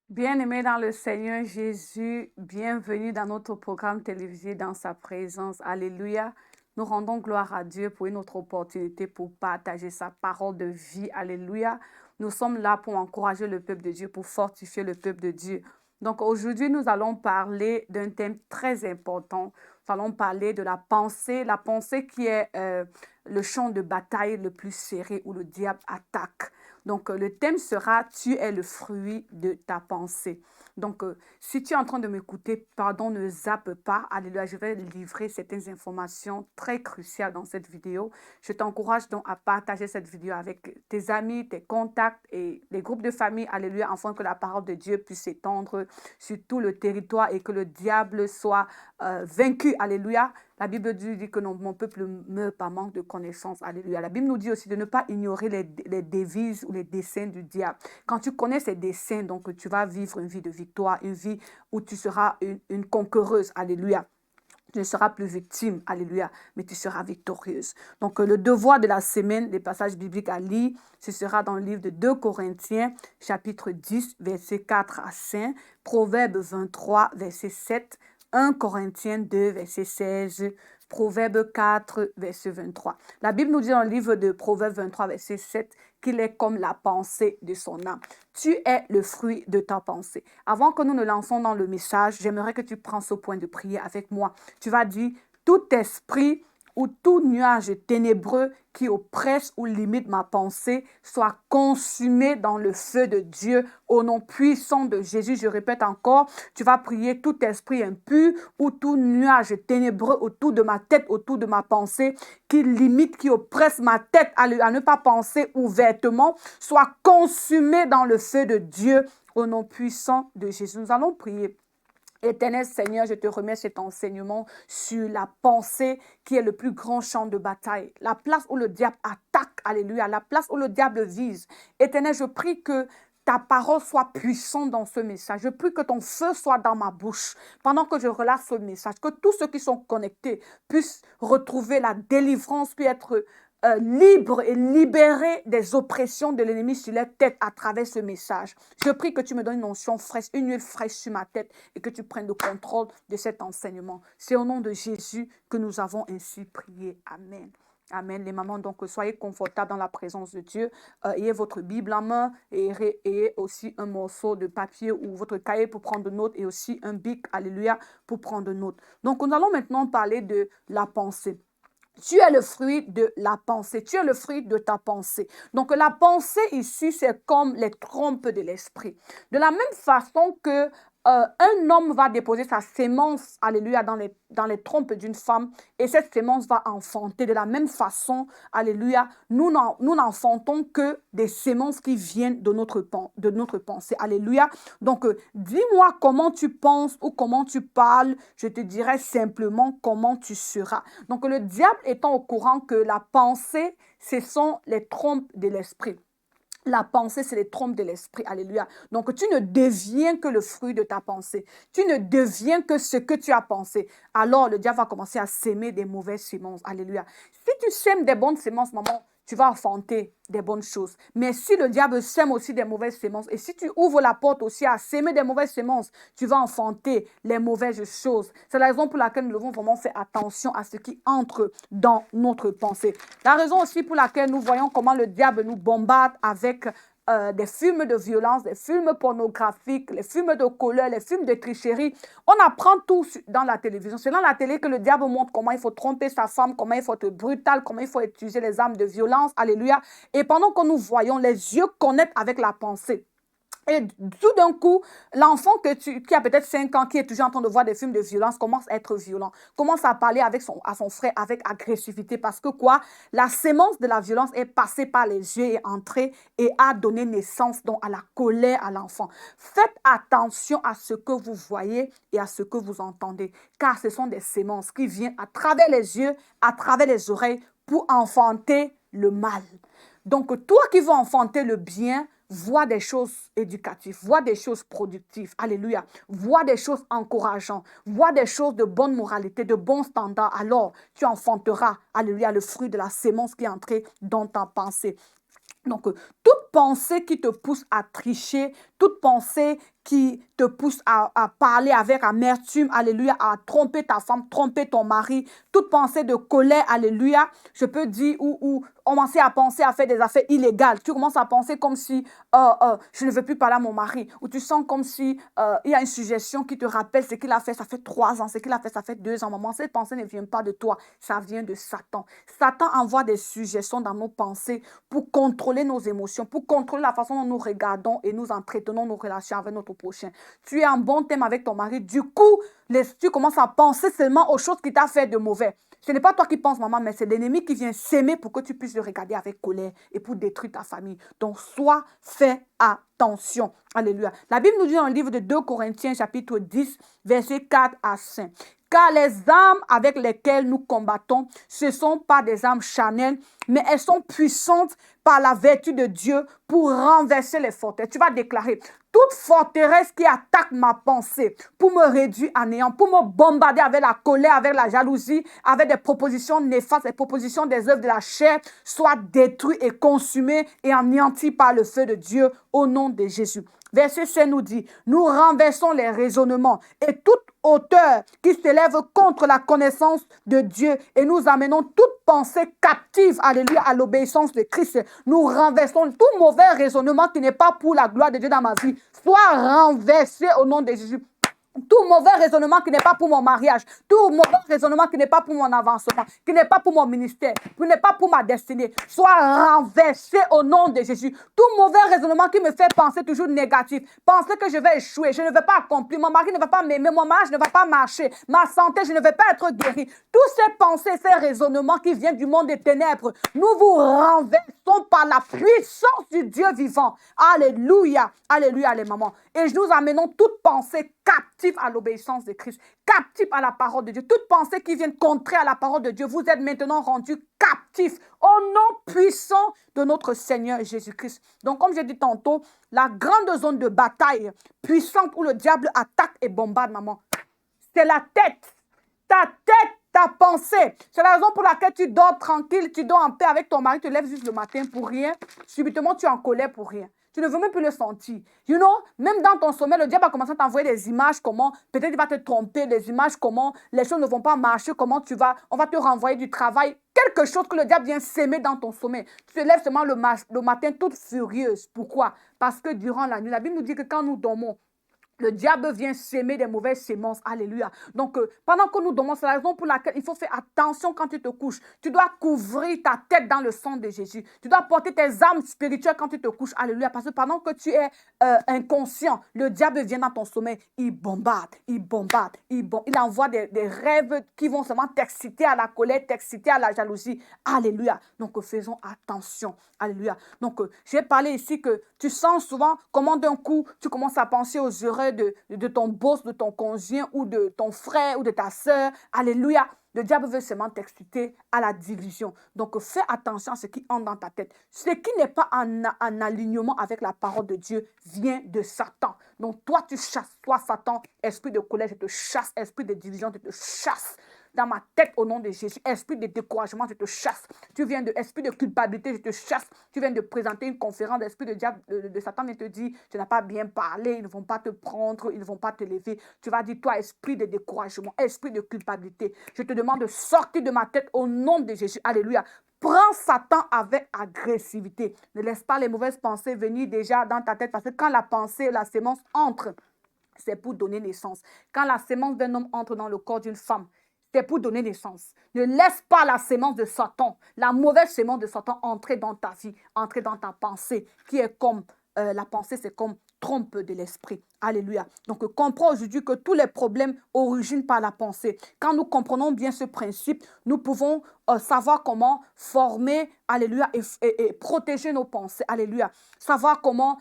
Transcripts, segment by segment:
Bien-aimés dans le Seigneur Jésus, bienvenue dans notre programme télévisé Dans sa présence. Alléluia. Nous rendons gloire à Dieu pour une autre opportunité pour partager sa parole de vie. Alléluia. Nous sommes là pour encourager le peuple de Dieu, pour fortifier le peuple de Dieu. Donc aujourd'hui, nous allons parler d'un thème très important. Nous allons parler de la pensée qui est le champ de bataille le plus serré où le diable attaque. Donc, le thème sera Tu es le fruit de ta pensée. Donc, si tu es en train de m'écouter, pardon, ne zappe pas. Alléluia, je vais livrer certaines informations très cruciales dans cette vidéo. Je t'encourage donc à partager cette vidéo avec tes amis, tes contacts et les groupes de famille. Alléluia, afin que la parole de Dieu puisse s'étendre sur tout le territoire et que le diable soit vaincu. Alléluia. La Bible dit que mon peuple meurt par manque de connaissances. Alléluia. La Bible nous dit aussi de ne pas ignorer les devises ou les desseins du diable. Quand tu connais ces desseins, donc tu vas vivre une vie de victoire, une vie où tu seras une conquereuse. Alléluia. Tu ne seras plus victime, alléluia, mais tu seras victorieuse. Donc, le devoir de la semaine, les passages bibliques à lire, ce sera dans le livre de 2 Corinthiens, chapitre 10, versets 4 à 5, Proverbe 23, verset 7, 1 Corinthiens 2, verset 16, Proverbe 4, verset 23. La Bible nous dit dans le livre de Proverbe 23, verset 7, qu'il est comme la pensée de son âme. Tu es le fruit de ta pensée. Avant que nous ne lançons dans le message, j'aimerais que tu prennes ce point de prière avec moi. Tu vas dire, tout esprit ou tout nuage ténébreux qui oppresse ou limite ma pensée soit consumé dans le feu de Dieu au nom puissant de Jésus. Je répète encore, tu vas prier tout esprit impur ou tout nuage ténébreux autour de ma tête, autour de ma pensée, qui limite, qui oppresse ma tête à ne pas penser ouvertement, soit consumé dans le feu de Dieu au nom puissant de Jésus. Nous allons prier. Éternel Seigneur, je te remets cet enseignement sur la pensée qui est le plus grand champ de bataille. La place où le diable attaque, alléluia, la place où le diable vise. Éternel, je prie que ta parole soit puissante dans ce message. Je prie que ton feu soit dans ma bouche pendant que je relâche ce message. Que tous ceux qui sont connectés puissent retrouver la délivrance, puissent être libre et libéré des oppressions de l'ennemi sur leur tête à travers ce message. Je prie que tu me donnes une onction fraîche, une huile fraîche sur ma tête et que tu prennes le contrôle de cet enseignement. C'est au nom de Jésus que nous avons ainsi prié. Amen. Amen. Les mamans, donc, soyez confortables dans la présence de Dieu. Ayez votre Bible en main et ayez aussi un morceau de papier ou votre cahier pour prendre note et aussi un bic, alléluia, pour prendre note. Donc, nous allons maintenant parler de la pensée. Tu es le fruit de la pensée. Tu es le fruit de ta pensée. Donc, la pensée ici, c'est comme les trompes de l'esprit. De la même façon que un homme va déposer sa sémence, alléluia, dans les trompes d'une femme et cette sémence va enfanter. De la même façon, alléluia, nous n'enfantons que des sémences qui viennent de notre pensée. Alléluia. Donc, dis-moi comment tu penses ou comment tu parles, je te dirai simplement comment tu seras. Donc, le diable étant au courant que la pensée, ce sont les trompes de l'esprit. La pensée, c'est les trompes de l'esprit. Alléluia. Donc, tu ne deviens que le fruit de ta pensée. Tu ne deviens que ce que tu as pensé. Alors, le diable va commencer à s'aimer des mauvaises semences. Alléluia. Si tu sèmes des bonnes semences, maman, tu vas enfanter des bonnes choses. Mais si le diable sème aussi des mauvaises semences, et si tu ouvres la porte aussi à s'aimer des mauvaises semences, tu vas enfanter les mauvaises choses. C'est la raison pour laquelle nous devons vraiment faire attention à ce qui entre dans notre pensée. La raison aussi pour laquelle nous voyons comment le diable nous bombarde avec des films de violence, des films pornographiques, les films de colère, les films de tricherie. On apprend tout dans la télévision. C'est dans la télé que le diable montre comment il faut tromper sa femme, comment il faut être brutal, comment il faut utiliser les armes de violence. Alléluia. Et pendant que nous voyons, les yeux connectent avec la pensée. Et tout d'un coup, l'enfant qui a peut-être 5 ans, qui est toujours en train de voir des films de violence, commence à être violent, commence à parler à son frère avec agressivité. Parce que quoi? La sémence de la violence est passée par les yeux et entrée et a donné naissance donc à la colère à l'enfant. Faites attention à ce que vous voyez et à ce que vous entendez, car ce sont des sémences qui viennent à travers les yeux, à travers les oreilles pour enfanter le mal. Donc, toi qui veux enfanter le bien, vois des choses éducatives, vois des choses productives, alléluia, vois des choses encourageantes, vois des choses de bonne moralité, de bons standards, alors tu enfanteras, alléluia, le fruit de la sémence qui est entrée dans ta pensée. Donc, toute pensée qui te pousse à tricher, toute pensée qui te pousse à parler avec amertume, alléluia, à tromper ta femme, tromper ton mari, toute pensée de colère, alléluia, je peux dire, ou commencer à penser à faire des affaires illégales. Tu commences à penser comme si je ne veux plus parler à mon mari, ou tu sens comme si il y a une suggestion qui te rappelle ce qu'il a fait, ça fait 3 ans, ce qu'il a fait, ça fait 2 ans. Maman, cette pensée ne vient pas de toi, ça vient de Satan. Satan envoie des suggestions dans nos pensées pour contrôler nos émotions, pour contrôler la façon dont nous regardons et nous entretenons nos relations avec notre prochain. Tu es en bon thème avec ton mari, du coup, tu commences à penser seulement aux choses qui t'ont fait de mauvais. Ce n'est pas toi qui penses, maman, mais c'est l'ennemi qui vient s'aimer pour que tu puisses le regarder avec colère et pour détruire ta famille. Donc, fais attention. Alléluia. La Bible nous dit dans le livre de 2 Corinthiens, chapitre 10, versets 4 à 5. Car les armes avec lesquelles nous combattons, ce ne sont pas des armes charnelles, mais elles sont puissantes par la vertu de Dieu pour renverser les forteresses. Tu vas déclarer, toute forteresse qui attaque ma pensée pour me réduire à néant, pour me bombarder avec la colère, avec la jalousie, avec des propositions néfastes, des propositions des œuvres de la chair, soit détruite et consumée et anéantie par le feu de Dieu au nom de Jésus. Verset 5 nous dit, nous renversons les raisonnements et toute hauteur qui s'élève contre la connaissance de Dieu et nous amenons toute pensée captive, alléluia, à l'obéissance de Christ. Nous renversons tout mauvais raisonnement qui n'est pas pour la gloire de Dieu dans ma vie, soit renversé au nom de Jésus. Tout mauvais raisonnement qui n'est pas pour mon mariage, tout mauvais raisonnement qui n'est pas pour mon avancement, qui n'est pas pour mon ministère, qui n'est pas pour ma destinée, soit renversé au nom de Jésus. Tout mauvais raisonnement qui me fait penser toujours négatif, penser que je vais échouer, je ne vais pas accomplir, mon mari ne va pas m'aimer, mon mariage ne va pas marcher, ma santé, je ne vais pas être guéri. Tous ces pensées, ces raisonnements qui viennent du monde des ténèbres, nous vous renversons par la puissance du Dieu vivant. Alléluia, alléluia les mamans. Et nous amenons toute pensée captive à l'obéissance de Christ, captive à la parole de Dieu. Toute pensée qui vient contrer à la parole de Dieu, vous êtes maintenant rendus captifs au nom puissant de notre Seigneur Jésus-Christ. Donc, comme j'ai dit tantôt, la grande zone de bataille puissante où le diable attaque et bombarde, maman, c'est la tête. Ta tête, ta pensée. C'est la raison pour laquelle tu dors tranquille, tu dors en paix avec ton mari, tu te lèves juste le matin pour rien. Subitement, tu es en colère pour rien. Tu ne veux même plus le sentir. You know, même dans ton sommeil, le diable va commencer à t'envoyer des images, comment, peut-être il va te tromper, des images, comment les choses ne vont pas marcher, comment tu vas, on va te renvoyer du travail. Quelque chose que le diable vient s'aimer dans ton sommeil. Tu te lèves seulement le matin toute furieuse. Pourquoi? Parce que durant la nuit, la Bible nous dit que quand nous dormons, le diable vient s'aimer des mauvaises semences. Alléluia. Donc, pendant que nous dormons, c'est la raison pour laquelle il faut faire attention quand tu te couches. Tu dois couvrir ta tête dans le sang de Jésus. Tu dois porter tes armes spirituelles quand tu te couches. Alléluia. Parce que pendant que tu es inconscient, le diable vient dans ton sommeil. Il bombarde, il bombarde, il envoie des rêves qui vont seulement t'exciter à la colère, t'exciter à la jalousie. Alléluia. Donc, faisons attention. Alléluia. Donc, j'ai parlé ici que tu sens souvent comment d'un coup, tu commences à penser aux erreurs de ton boss, de ton conjoint ou de ton frère ou de ta soeur. Alléluia. Le diable veut seulement t'exciter à la division. Donc, fais attention à ce qui entre dans ta tête. Ce qui n'est pas en alignement avec la parole de Dieu vient de Satan. Donc, toi, tu chasses. Toi, Satan, esprit de colère, je te chasse. Esprit de division, je te chasse. Dans ma tête, au nom de Jésus, esprit de découragement, je te chasse. Tu viens de esprit de culpabilité, je te chasse. Tu viens de présenter une conférence, l'esprit de diable, de Satan vient te dire, tu n'as pas bien parlé, ils ne vont pas te prendre, ils ne vont pas te lever. Tu vas dire, toi, esprit de découragement, esprit de culpabilité, je te demande de sortir de ma tête au nom de Jésus. Alléluia. Prends Satan avec agressivité. Ne laisse pas les mauvaises pensées venir déjà dans ta tête, parce que quand la pensée, la sémence entre, c'est pour donner naissance. Quand la sémence d'un homme entre dans le corps d'une femme, c'est pour donner naissance. Ne laisse pas la sémence de Satan, la mauvaise sémence de Satan entrer dans ta vie, entrer dans ta pensée, qui est comme, la pensée c'est comme trompe de l'esprit. Alléluia. Donc, comprends aujourd'hui que tous les problèmes originent par la pensée. Quand nous comprenons bien ce principe, nous pouvons savoir comment former, alléluia, et protéger nos pensées. Alléluia. Savoir comment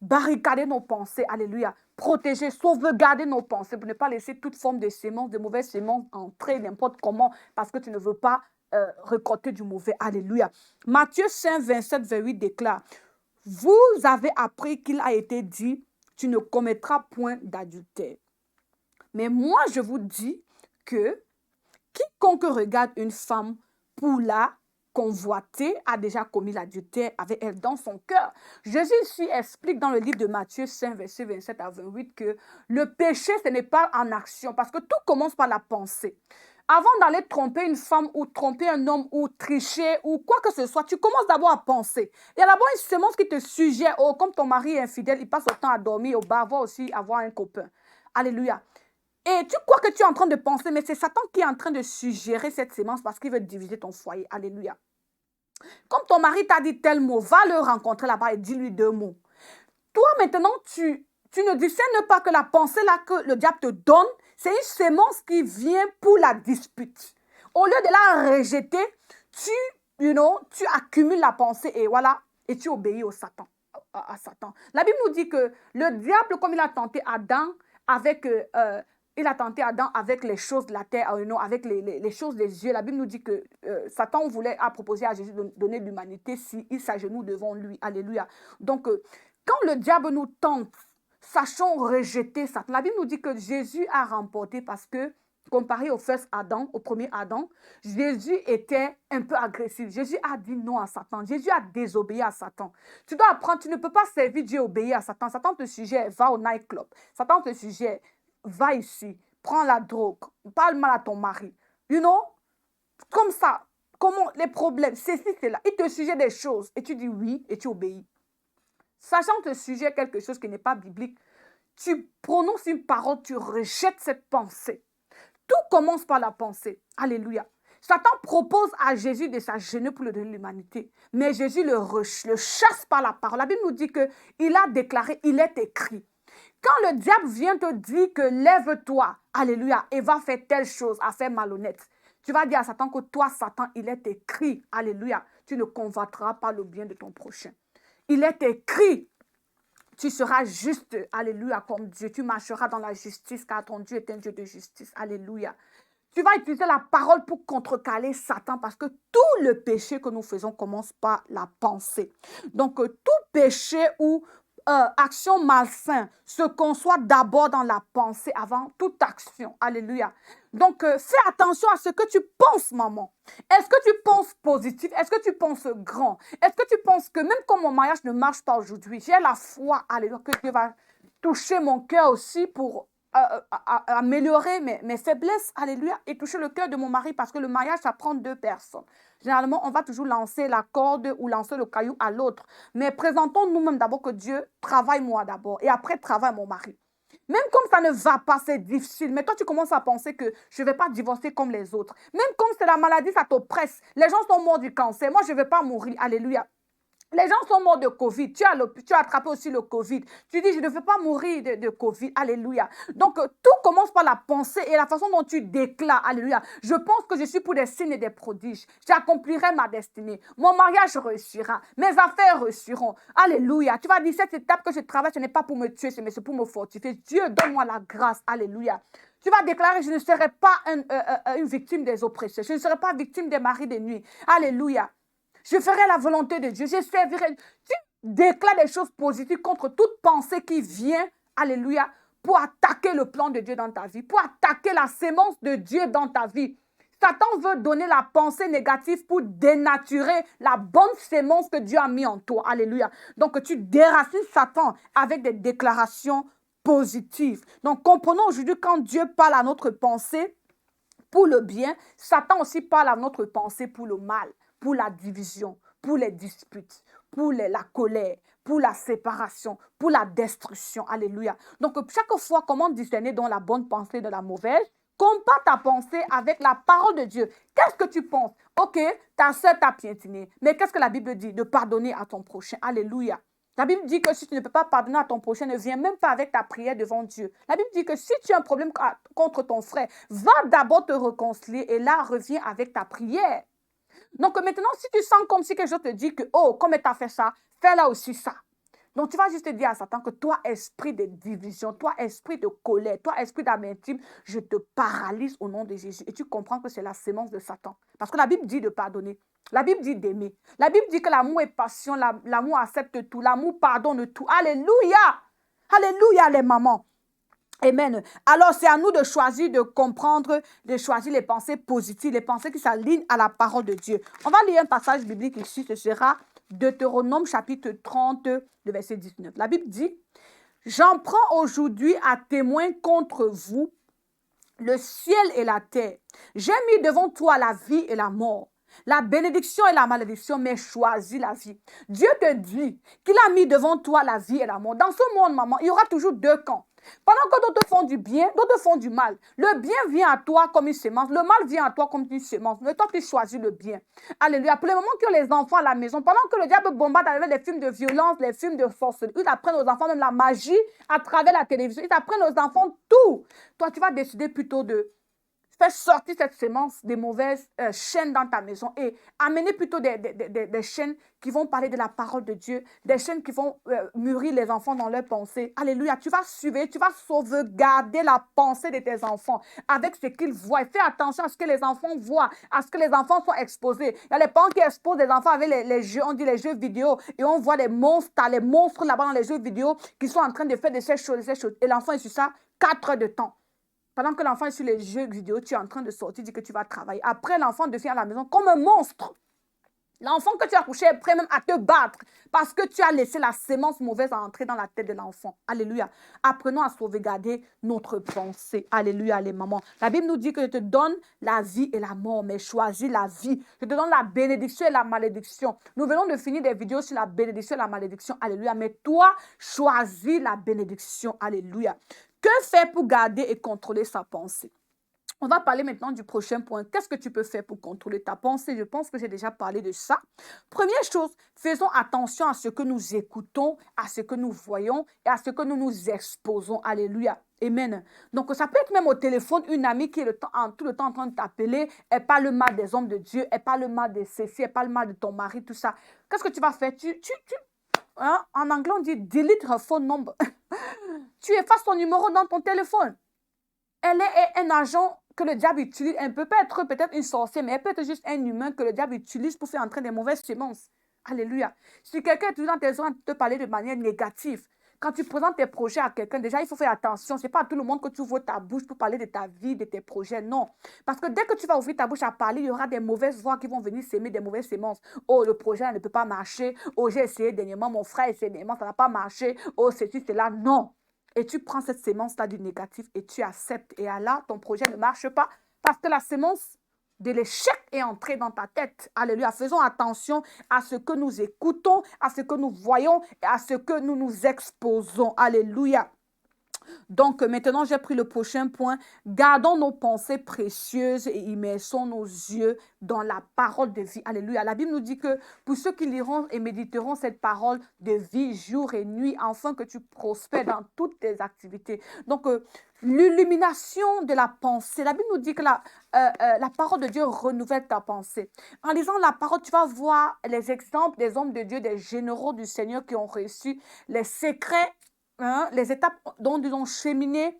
barricader nos pensées. Alléluia. Protéger, sauvegarder nos pensées pour ne pas laisser toute forme de sémence, de mauvaises sémences entrer n'importe comment parce que tu ne veux pas récolter du mauvais. Alléluia. Matthieu 5, 27, 28 déclare, « Vous avez appris qu'il a été dit, tu ne commettras point d'adultère. Mais moi, je vous dis que quiconque regarde une femme pour la convoité, a déjà commis l'adultère avec elle dans son cœur. Jésus ici explique dans le livre de Matthieu 5, versets 27 à 28 que le péché, ce n'est pas en action, parce que tout commence par la pensée. Avant d'aller tromper une femme ou tromper un homme ou tricher ou quoi que ce soit, tu commences d'abord à penser. Il y a d'abord une semence qui te suggère, oh, comme ton mari est infidèle, il passe autant à dormir au bar, va aussi avoir un copain. Alléluia. Et tu crois que tu es en train de penser, mais c'est Satan qui est en train de suggérer cette semence parce qu'il veut diviser ton foyer. Alléluia. Comme ton mari t'a dit tel mot, va le rencontrer là-bas et dis-lui 2 mots. Toi, maintenant, tu ne discernes pas que la pensée là que le diable te donne, c'est une semence qui vient pour la dispute. Au lieu de la rejeter, tu accumules la pensée et voilà, et tu obéis au Satan, à Satan. La Bible nous dit que le diable, comme il a tenté Adam avec... il a tenté Adam avec les choses de la terre, avec les choses des yeux. La Bible nous dit que Satan a proposé à Jésus de donner l'humanité s'il s'agenouille devant lui. Alléluia. Donc, quand le diable nous tente, sachons rejeter Satan. La Bible nous dit que Jésus a remporté parce que, comparé au premier Adam, Jésus était un peu agressif. Jésus a dit non à Satan. Jésus a désobéi à Satan. Tu dois apprendre, tu ne peux pas servir Dieu et obéir à Satan. Satan te suggère, va au nightclub. Satan te suggère, va ici, prends la drogue, parle mal à ton mari. Comme ça, comment les problèmes, c'est là. Il te suggère des choses et tu dis oui et tu obéis. Sachant te suggère quelque chose qui n'est pas biblique, tu prononces une parole, tu rejettes cette pensée. Tout commence par la pensée. Alléluia. Satan propose à Jésus de s'agenouiller pour le donner l'humanité. Mais Jésus le chasse par la parole. La Bible nous dit qu'il a déclaré, il est écrit. Quand le diable vient te dire que lève-toi, alléluia, et va faire telle chose, à faire malhonnête, tu vas dire à Satan que toi, Satan, il est écrit, alléluia, tu ne convoiteras pas le bien de ton prochain. Il est écrit, tu seras juste, alléluia, comme Dieu. Tu marcheras dans la justice, car ton Dieu est un Dieu de justice, alléluia. Tu vas utiliser la parole pour contrecarrer Satan, parce que tout le péché que nous faisons commence par la pensée. Donc, tout péché ou action malsaine se conçoit d'abord dans la pensée avant toute action. Alléluia. Donc, fais attention à ce que tu penses, maman. Est-ce que tu penses positif? Est-ce que tu penses grand? Est-ce que tu penses que même quand mon mariage ne marche pas aujourd'hui, j'ai la foi, alléluia, que Dieu va toucher mon cœur aussi pour améliorer mes faiblesses, alléluia, et toucher le cœur de mon mari, parce que le mariage, ça prend 2 personnes. Généralement, on va toujours lancer la corde ou lancer le caillou à l'autre. Mais présentons nous-mêmes d'abord que Dieu travaille moi d'abord et après travaille mon mari. Même comme ça ne va pas, c'est difficile. Mais toi, tu commences à penser que je ne vais pas divorcer comme les autres. Même comme c'est la maladie, ça t'oppresse. Les gens sont morts du cancer. Moi, je ne vais pas mourir. Alléluia. Les gens sont morts de Covid. Tu as attrapé aussi le Covid. Tu dis, je ne veux pas mourir de Covid. Alléluia. Donc, tout commence par la pensée et la façon dont tu déclares. Alléluia. Je pense que je suis pour des signes et des prodiges. J'accomplirai ma destinée. Mon mariage réussira. Mes affaires réussiront. Alléluia. Tu vas dire, cette étape que je travaille, ce n'est pas pour me tuer, mais c'est pour me fortifier. Dieu, donne-moi la grâce. Alléluia. Tu vas déclarer, je ne serai pas une victime des oppresseurs. Je ne serai pas victime des maris de nuit. Alléluia. Je ferai la volonté de Dieu. Je servirai. Tu déclares des choses positives contre toute pensée qui vient, alléluia, pour attaquer le plan de Dieu dans ta vie, pour attaquer la sémence de Dieu dans ta vie. Satan veut donner la pensée négative pour dénaturer la bonne sémence que Dieu a mis en toi. Alléluia. Donc, tu déracines Satan avec des déclarations positives. Donc, comprenons aujourd'hui quand Dieu parle à notre pensée pour le bien, Satan aussi parle à notre pensée pour le mal, pour la division, pour les disputes, pour la colère, pour la séparation, pour la destruction. Alléluia. Donc, chaque fois, comment discerner dans la bonne pensée de la mauvaise? Compare ta pensée avec la parole de Dieu. Qu'est-ce que tu penses? Ok, ta soeur t'a piétiné. Mais qu'est-ce que la Bible dit? De pardonner à ton prochain. Alléluia. La Bible dit que si tu ne peux pas pardonner à ton prochain, ne viens même pas avec ta prière devant Dieu. La Bible dit que si tu as un problème contre ton frère, va d'abord te réconcilier et là, reviens avec ta prière. Donc maintenant, si tu sens comme si quelque chose te dit que, oh, comme tu as fait ça, fais là aussi ça. Donc tu vas juste dire à Satan que toi, esprit de division, toi, esprit de colère, toi, esprit d'amertume, je te paralyse au nom de Jésus. Et tu comprends que c'est la sémence de Satan. Parce que la Bible dit de pardonner. La Bible dit d'aimer. La Bible dit que l'amour est patient, l'amour accepte tout, l'amour pardonne tout. Alléluia! Alléluia les mamans. Amen. Alors, c'est à nous de choisir, de comprendre, de choisir les pensées positives, les pensées qui s'alignent à la parole de Dieu. On va lire un passage biblique ici, ce sera Deutéronome chapitre 30, le verset 19. La Bible dit, « J'en prends aujourd'hui à témoin contre vous le ciel et la terre. J'ai mis devant toi la vie et la mort, la bénédiction et la malédiction, mais choisis la vie. » Dieu te dit qu'il a mis devant toi la vie et la mort. Dans ce monde, maman, il y aura toujours deux camps. Pendant que d'autres font du bien, d'autres font du mal. Le bien vient à toi comme une semence. Le mal vient à toi comme une semence. Mais toi, tu choisis le bien. Alléluia. Pour le moment que les enfants à la maison, pendant que le diable bombarde avec les films de violence, les films de sorcellerie, ils apprennent aux enfants même la magie à travers la télévision. Ils apprennent aux enfants tout. Toi, tu vas décider plutôt de fais sortir cette semence des mauvaises chaînes dans ta maison et amener plutôt des chaînes qui vont parler de la parole de Dieu, des chaînes qui vont mûrir les enfants dans leurs pensées. Alléluia, tu vas suivre, tu vas sauvegarder la pensée de tes enfants avec ce qu'ils voient. Fais attention à ce que les enfants voient, à ce que les enfants soient exposés. Il y a les parents qui exposent les enfants avec les jeux, on dit les jeux vidéo, et on voit les monstres là-bas dans les jeux vidéo qui sont en train de faire de ces choses. Et l'enfant est sur ça 4 heures de temps. Pendant que l'enfant est sur les jeux vidéo, tu es en train de sortir, dis que tu vas travailler. Après, l'enfant devient à la maison comme un monstre. L'enfant que tu as couché est prêt même à te battre parce que tu as laissé la sémence mauvaise entrer dans la tête de l'enfant. Alléluia. Apprenons à sauvegarder notre pensée. Alléluia, les mamans. La Bible nous dit que je te donne la vie et la mort, mais choisis la vie. Je te donne la bénédiction et la malédiction. Nous venons de finir des vidéos sur la bénédiction et la malédiction. Alléluia. Mais toi, choisis la bénédiction. Alléluia. Que faire pour garder et contrôler sa pensée? On va parler maintenant du prochain point. Qu'est-ce que tu peux faire pour contrôler ta pensée? Je pense que j'ai déjà parlé de ça. Première chose, faisons attention à ce que nous écoutons, à ce que nous voyons et à ce que nous nous exposons. Alléluia. Amen. Donc, ça peut être même au téléphone, une amie qui est tout le temps en train de t'appeler. Elle parle mal des hommes de Dieu, elle parle mal de ceci, elle parle mal de ton mari, tout ça. Qu'est-ce que tu vas faire? Hein? En anglais, on dit delete her phone number. Tu effaces ton numéro dans ton téléphone. Elle est un agent que le diable utilise. Elle peut pas être peut-être une sorcière, mais elle peut être juste un humain que le diable utilise pour faire entrer des mauvaises semences. Alléluia. Si quelqu'un est toujours dans tes oreilles te parler de manière négative, quand tu présentes tes projets à quelqu'un, déjà, il faut faire attention. Ce n'est pas à tout le monde que tu ouvres ta bouche pour parler de ta vie, de tes projets. Non. Parce que dès que tu vas ouvrir ta bouche à parler, il y aura des mauvaises voix qui vont venir s'aimer des mauvaises semences. Oh, le projet ne peut pas marcher. Oh, j'ai essayé dernièrement, mon frère a essayé dernièrement, ça n'a pas marché. Oh, c'est-tu, c'est là. Non. Et tu prends cette sémence-là du négatif et tu acceptes. Et là, ton projet ne marche pas parce que la sémence de l'échec est entrée dans ta tête. Alléluia. Faisons attention à ce que nous écoutons, à ce que nous voyons et à ce que nous nous exposons. Alléluia. Donc, maintenant, j'ai pris le prochain point. Gardons nos pensées précieuses et immersons nos yeux dans la parole de vie. Alléluia. La Bible nous dit que pour ceux qui liront et méditeront cette parole de vie jour et nuit, afin que tu prospères dans toutes tes activités. Donc, l'illumination de la pensée. La Bible nous dit que la parole de Dieu renouvelle ta pensée. En lisant la parole, tu vas voir les exemples des hommes de Dieu, des généraux du Seigneur qui ont reçu les secrets, les étapes dont ils ont cheminé.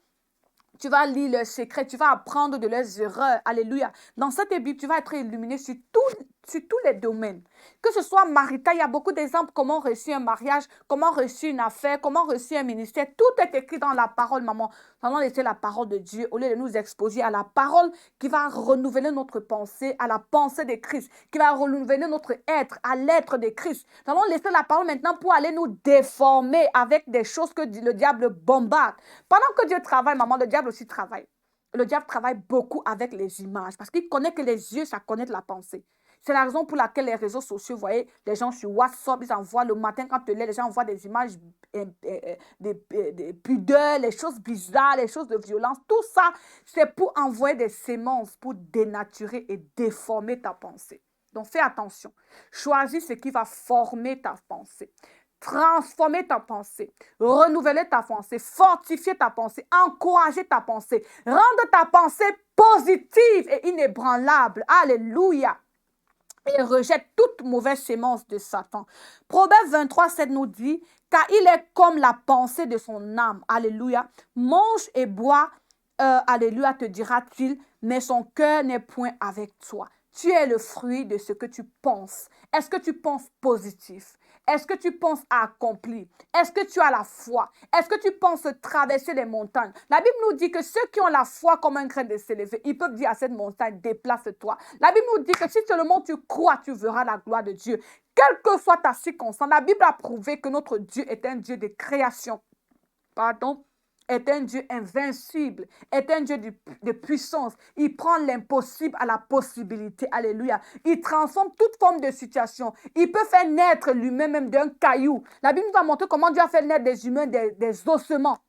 Tu vas lire leurs secrets, tu vas apprendre de leurs erreurs. Alléluia. Dans cette Bible, tu vas être illuminé sur tous les domaines. Que ce soit marital, il y a beaucoup d'exemples, comment réussir un mariage, comment réussir une affaire, comment réussir un ministère. Tout est écrit dans la parole, maman. Nous allons laisser la parole de Dieu au lieu de nous exposer à la parole qui va renouveler notre pensée, à la pensée de Christ, qui va renouveler notre être, à l'être de Christ. Nous allons laisser la parole maintenant pour aller nous déformer avec des choses que le diable bombarde. Pendant que Dieu travaille, maman, le diable aussi travaille. Le diable travaille beaucoup avec les images parce qu'il connaît que les yeux, ça connaît la pensée. C'est la raison pour laquelle les réseaux sociaux, vous voyez, les gens sur WhatsApp, ils envoient le matin quand tu lèves, les gens envoient des images, des pudeurs, les choses bizarres, les choses de violence. Tout ça, c'est pour envoyer des sémences, pour dénaturer et déformer ta pensée. Donc, fais attention. Choisis ce qui va former ta pensée. Transformer ta pensée, renouveler ta pensée, fortifier ta pensée, encourager ta pensée, rendre ta pensée positive et inébranlable. Alléluia. Et rejette toute mauvaise sémence de Satan. Proverbe 23, 7 nous dit, car il est comme la pensée de son âme. Alléluia. Mange et bois, alléluia, te dira-t-il, mais son cœur n'est point avec toi. Tu es le fruit de ce que tu penses. Est-ce que tu penses positif? Est-ce que tu penses à accomplir? Est-ce que tu as la foi? Est-ce que tu penses traverser les montagnes? La Bible nous dit que ceux qui ont la foi comme un grain de s'élever, ils peuvent dire à cette montagne, déplace-toi. La Bible nous dit que si seulement tu crois, tu verras la gloire de Dieu. Quelle que soit ta circonstance, la Bible a prouvé que notre Dieu est un Dieu de création. Pardon? Est un Dieu invincible, est un Dieu de puissance. Il prend l'impossible à la possibilité. Alléluia. Il transforme toute forme de situation. Il peut faire naître l'humain même d'un caillou. La Bible nous a montré comment Dieu a fait naître des humains des ossements.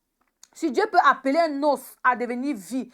Si Dieu peut appeler un os à devenir vie,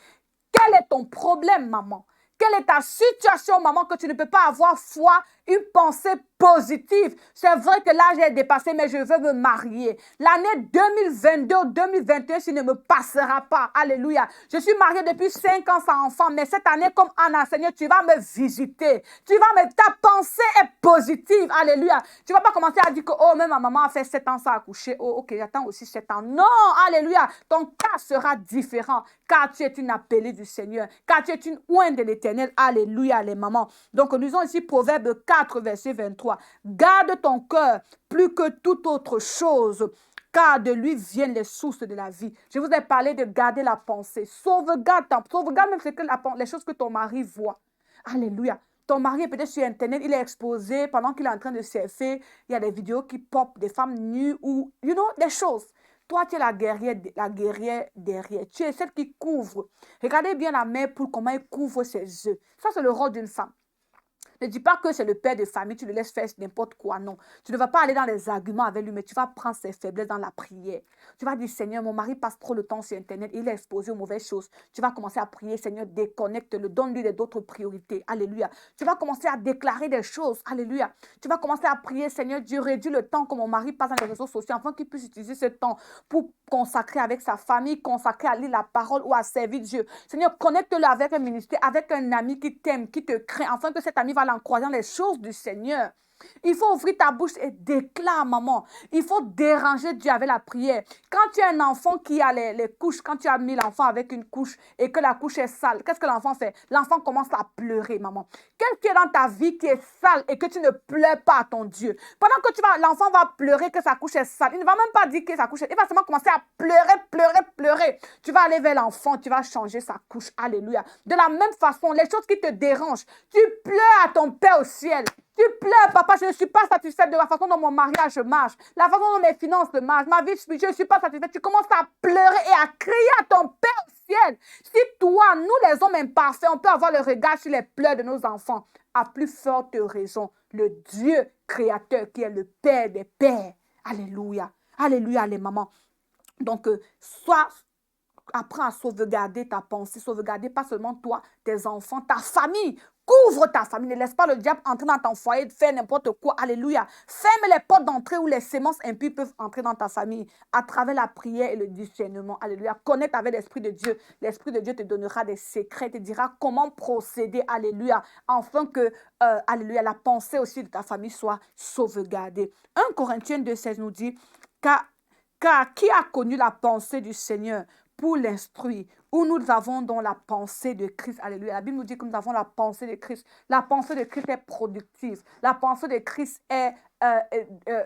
quel est ton problème, maman? Quelle est ta situation, maman, que tu ne peux pas avoir foi, une pensée positive? C'est vrai que l'âge est dépassé, mais je veux me marier. L'année 2022-2021, ça ne me passera pas. Alléluia. Je suis mariée depuis 5 ans sans enfant, mais cette année, comme Anna, Seigneur, tu vas me visiter. Ta pensée est positive. Alléluia. Tu ne vas pas commencer à dire que, oh, même ma maman a fait 7 ans sans accoucher. Oh, ok, j'attends aussi 7 ans. Non, alléluia. Ton cas sera différent, car tu es une appelée du Seigneur, car tu es une ointe de l'Éternel. Alléluia, les mamans. Donc, nous lisons ici Proverbe 4, verset 23. Garde ton cœur plus que toute autre chose, car de lui viennent les sources de la vie. Je vous ai parlé de garder la pensée. Sauvegarde même les choses que ton mari voit. Alléluia. Ton mari est peut-être sur Internet, il est exposé pendant qu'il est en train de surfer. Il y a des vidéos qui pop, des femmes nues ou, des choses. Toi, tu es la guerrière derrière. Tu es celle qui couvre. Regardez bien la mère poule, comment elle couvre ses œufs. Ça, c'est le rôle d'une femme. Ne dis pas que c'est le père de famille, tu le laisses faire n'importe quoi, non. Tu ne vas pas aller dans les arguments avec lui, mais tu vas prendre ses faiblesses dans la prière. Tu vas dire, Seigneur, mon mari passe trop de temps sur Internet, il est exposé aux mauvaises choses. Tu vas commencer à prier, Seigneur, déconnecte-le, donne-lui d'autres priorités. Alléluia. Tu vas commencer à déclarer des choses. Alléluia. Tu vas commencer à prier, Seigneur, Dieu, réduis le temps que mon mari passe dans les réseaux sociaux, afin qu'il puisse utiliser ce temps pour consacrer avec sa famille, consacrer à lire la parole ou à servir Dieu. Seigneur, connecte-le avec un ministère, avec un ami qui t'aime, qui te craint, afin que cet ami va en croyant les choses du Seigneur. Il faut ouvrir ta bouche et déclare, maman. Il faut déranger Dieu avec la prière. Quand tu as un enfant qui a les couches, quand tu as mis l'enfant avec une couche et que la couche est sale, qu'est-ce que l'enfant fait? L'enfant commence à pleurer, maman. Qu'est-ce qui est dans ta vie qui est sale et que tu ne pleures pas à ton Dieu? Pendant que l'enfant va pleurer que sa couche est sale, il ne va même pas dire que sa couche est... Il va seulement commencer à pleurer. Tu vas aller vers l'enfant, tu vas changer sa couche. Alléluia. De la même façon, les choses qui te dérangent, tu pleures à ton Père au ciel. Tu pleures, papa, je ne suis pas satisfaite de la façon dont mon mariage marche, la façon dont mes finances marchent, ma vie spirituelle, je ne suis pas satisfaite. Tu commences à pleurer et à crier à ton Père au ciel. Si toi, nous les hommes imparfaits, on peut avoir le regard sur les pleurs de nos enfants, à plus forte raison, le Dieu créateur qui est le Père des pères. Alléluia. Alléluia, les mamans. Donc, apprends à sauvegarder ta pensée, sauvegarder pas seulement toi, tes enfants, ta famille. Couvre ta famille, ne laisse pas le diable entrer dans ton foyer, faire n'importe quoi. Alléluia. Ferme les portes d'entrée où les semences impies peuvent entrer dans ta famille à travers la prière et le discernement. Alléluia. Connecte avec l'Esprit de Dieu. L'Esprit de Dieu te donnera des secrets, te dira comment procéder. Alléluia. Afin que, alléluia, la pensée aussi de ta famille soit sauvegardée. 1 Corinthiens 2,16 nous dit, car qui a connu la pensée du Seigneur pour l'instruire, où nous avons donc la pensée de Christ. Alléluia. La Bible nous dit que nous avons la pensée de Christ. La pensée de Christ est productive. La pensée de Christ est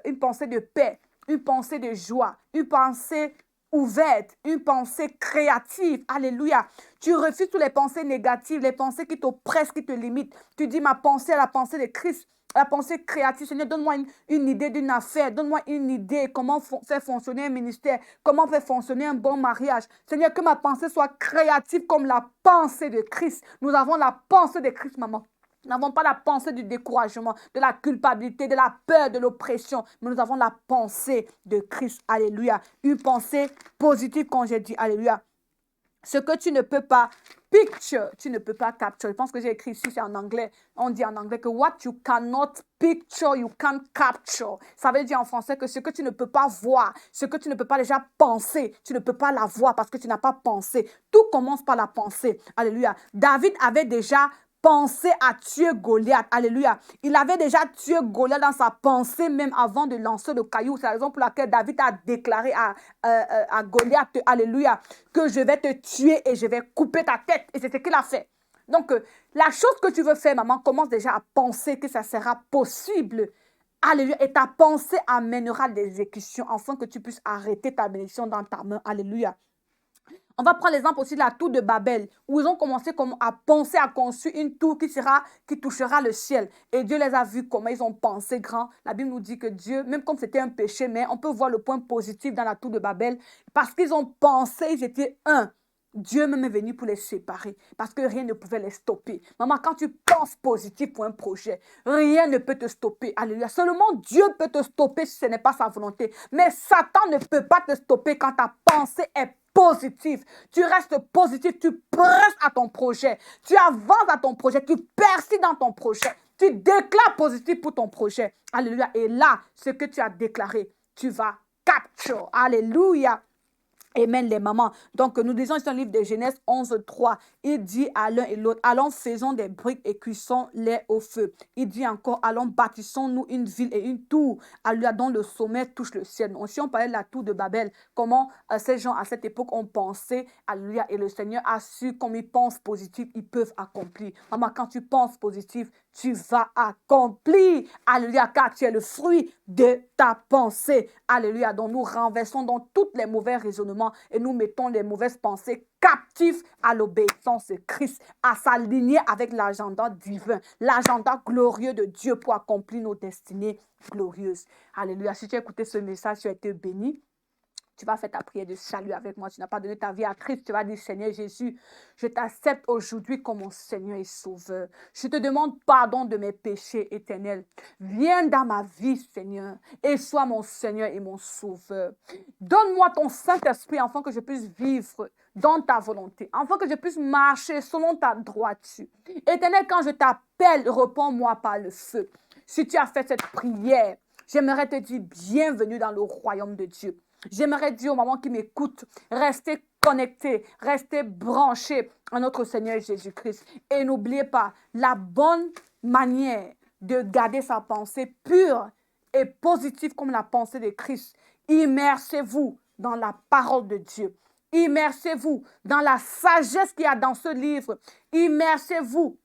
une pensée de paix, une pensée de joie, une pensée ouverte, une pensée créative. Alléluia. Tu refuses toutes les pensées négatives, les pensées qui t'oppressent, qui te limitent. Tu dis, ma pensée est la pensée de Christ. La pensée créative, Seigneur, donne-moi une idée d'une affaire, donne-moi une idée comment faire fonctionner un ministère, comment faire fonctionner un bon mariage. Seigneur, que ma pensée soit créative comme la pensée de Christ. Nous avons la pensée de Christ, maman. Nous n'avons pas la pensée du découragement, de la culpabilité, de la peur, de l'oppression, mais nous avons la pensée de Christ. Alléluia. Une pensée positive, comme j'ai dit. Alléluia. Ce que tu ne peux pas picture, tu ne peux pas capture. Je pense que j'ai écrit ici, c'est en anglais. On dit en anglais que what you cannot picture, you can't capture. Ça veut dire en français que ce que tu ne peux pas voir, ce que tu ne peux pas déjà penser, tu ne peux pas la voir parce que tu n'as pas pensé. Tout commence par la pensée. Alléluia. David avait déjà pensé à tuer Goliath. Alléluia. Il avait déjà tué Goliath dans sa pensée même avant de lancer le caillou. C'est la raison pour laquelle David a déclaré à Goliath, alléluia, que je vais te tuer et je vais couper ta tête. Et c'est ce qu'il a fait. Donc, la chose que tu veux faire, maman, commence déjà à penser que ça sera possible Alléluia. Et ta pensée amènera l'exécution afin que tu puisses arrêter ta bénédiction dans ta main. Alléluia. On va prendre l'exemple aussi de la tour de Babel, où ils ont commencé à penser à construire une tour qui touchera le ciel. Et Dieu les a vus comment ils ont pensé grand. La Bible nous dit que Dieu, même comme c'était un péché, mais on peut voir le point positif dans la tour de Babel, parce qu'ils ont pensé, ils étaient un. Dieu même est venu pour les séparer, parce que rien ne pouvait les stopper. Maman, quand tu penses positif pour un projet, rien ne peut te stopper. Alléluia. Seulement Dieu peut te stopper si ce n'est pas sa volonté. Mais Satan ne peut pas te stopper quand ta pensée est positif, tu restes positif, tu presses à ton projet, tu avances à ton projet, tu persistes dans ton projet, tu déclares positif pour ton projet. Alléluia. Et là, ce que tu as déclaré, tu vas capture. Alléluia. Amen, les mamans. Donc, nous disons ici dans le livre de Genèse 11:3, il dit à l'un et l'autre, allons faisons des briques et cuisons-les au feu. Il dit encore, allons bâtissons-nous une ville et une tour, alléluia, dont le sommet touche le ciel. Donc, si on parlait de la tour de Babel, comment ces gens à cette époque ont pensé, alléluia, et le Seigneur a su, comme ils pensent positif, ils peuvent accomplir. Maman, quand tu penses positif, tu vas accomplir. Alléluia, car tu es le fruit de ta pensée. Alléluia, donc nous renversons dans tous les mauvais raisonnements et nous mettons les mauvaises pensées captives à l'obéissance de Christ, à s'aligner avec l'agenda divin, l'agenda glorieux de Dieu pour accomplir nos destinées glorieuses. Alléluia, si tu as écouté ce message, tu as été béni. Tu vas faire ta prière de salut avec moi. Tu n'as pas donné ta vie à Christ. Tu vas dire, Seigneur Jésus, je t'accepte aujourd'hui comme mon Seigneur et Sauveur. Je te demande pardon de mes péchés éternels. Viens dans ma vie, Seigneur, et sois mon Seigneur et mon Sauveur. Donne-moi ton Saint-Esprit afin que je puisse vivre dans ta volonté, afin que je puisse marcher selon ta droiture. Éternel, quand je t'appelle, réponds-moi par le feu. Si tu as fait cette prière, j'aimerais te dire bienvenue dans le royaume de Dieu. J'aimerais dire aux mamans qui m'écoutent, restez connectés, restez branchés à notre Seigneur Jésus-Christ. Et n'oubliez pas, la bonne manière de garder sa pensée pure et positive comme la pensée de Christ, immersez-vous dans la parole de Dieu. Immersez-vous dans la sagesse qu'il y a dans ce livre. Immersez-vous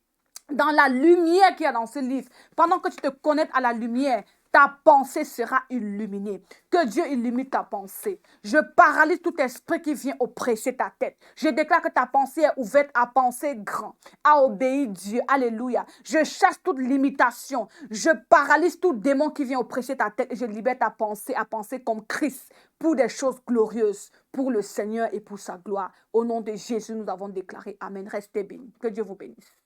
dans la lumière qu'il y a dans ce livre. Pendant que tu te connectes à la lumière, ta pensée sera illuminée. Que Dieu illumine ta pensée. Je paralyse tout esprit qui vient oppresser ta tête. Je déclare que ta pensée est ouverte à penser grand, à obéir Dieu. Alléluia. Je chasse toute limitation. Je paralyse tout démon qui vient oppresser ta tête et je libère ta pensée à penser comme Christ pour des choses glorieuses, pour le Seigneur et pour sa gloire. Au nom de Jésus, nous avons déclaré Amen. Restez bénis. Que Dieu vous bénisse.